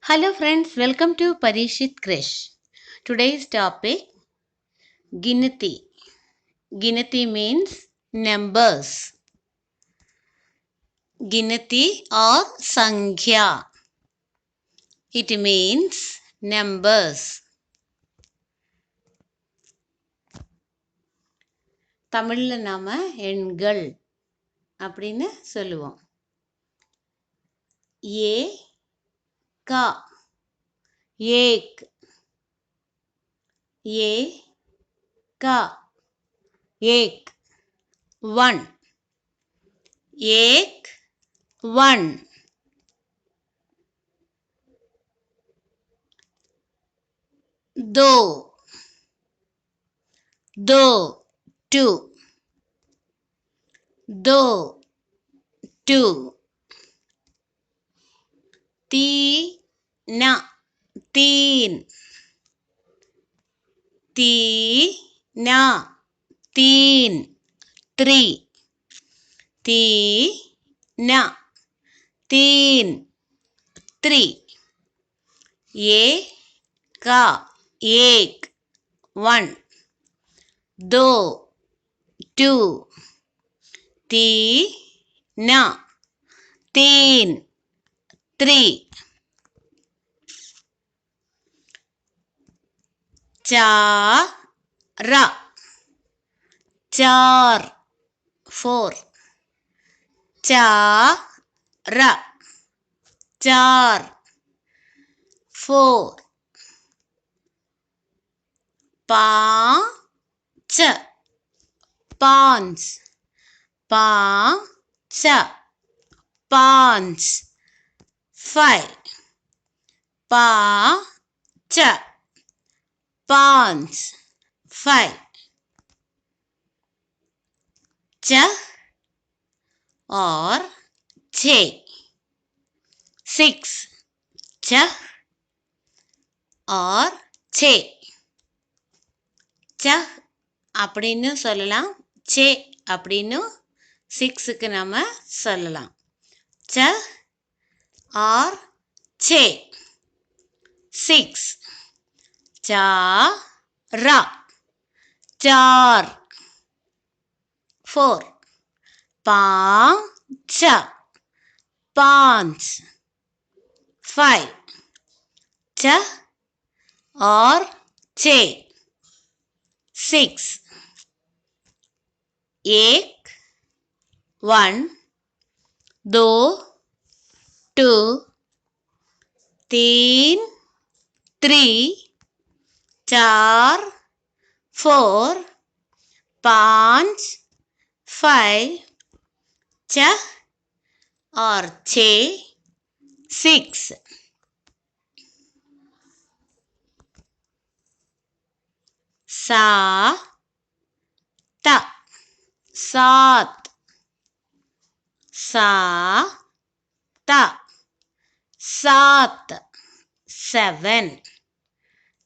Hello friends, welcome to Parishit Krish. Today's topic Ginati. Ginati means numbers. Ginati or Sankhya. It means numbers. தமிழில் நாம எண்கள் அப்படின்னு சொல்லுவோம். ஏ கா ஏக் ஏ கா ஏக் ஒன் ஏக் ஒன் दो दो टू दो टू तीन तीन तीन तीन थ्री तीन तीन थ्री एक वन दो टू तीन तीन थ्री चार चार फोर चार चार फोर पाँच पाँच पाँच पाँच फाइव पाँच पाँच फाइव च और छः सिक्स च और छः च அப்படின்னு சொல்லலாம், சே அப்படின்னு சிக்ஸுக்கு நம்ம சொல்லலாம். ச ஆர் சே சிக்ஸ் चार चार फोर पाँच पाँच फाइव छ और छः सिक्स एक वन दो टू तीन थ्री चार फोर पाँच फाइव छ और छः सिक्स सात सात सात सेवन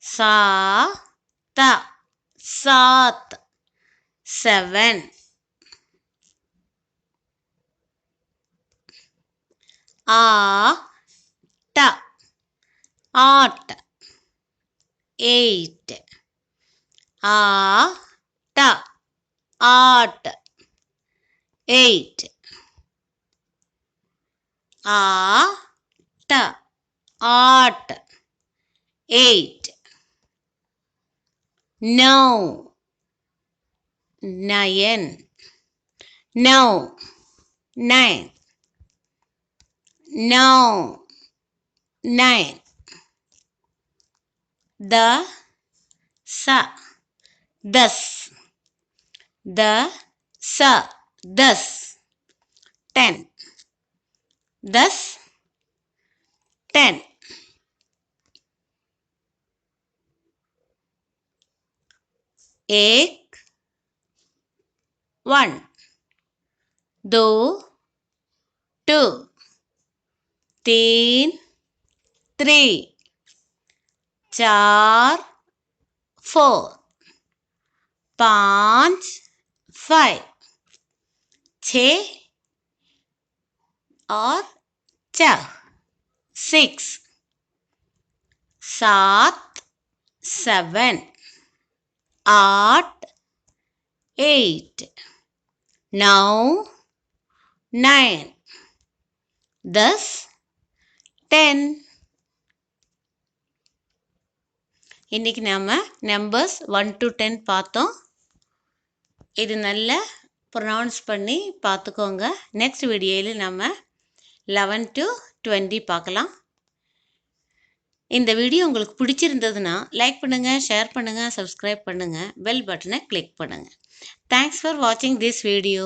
सात सात सेवन आठ आठ एट आठ आठ एट आठ आठ एट नौ नाइन नौ नाइन नौ नाइन दस दस दस टेन दस टेन एक वन दो टू तीन थ्री चार फोर पाँच फाइव छः और चार सिक्स सात 7 8 8 9 9 10 10 இன்னைக்கு நாம நம்பர்ஸ் 1 to 10 பார்த்தோம். இது நல்லா ப்ரொனவுன்ஸ் பண்ணி பார்த்துக்கோங்க. நெக்ஸ்ட் வீடியோவில் நம்ம 11 to 20 பார்க்கலாம். இந்த வீடியோ உங்களுக்கு பிடிச்சிருந்ததுன்னா லைக் பண்ணுங்கள், ஷேர் பண்ணுங்கள், சப்ஸ்கிரைப் பண்ணுங்கள், பெல் பட்டனை கிளிக் பண்ணுங்கள். தேங்க்ஸ் ஃபார் வாட்சிங் திஸ் வீடியோ.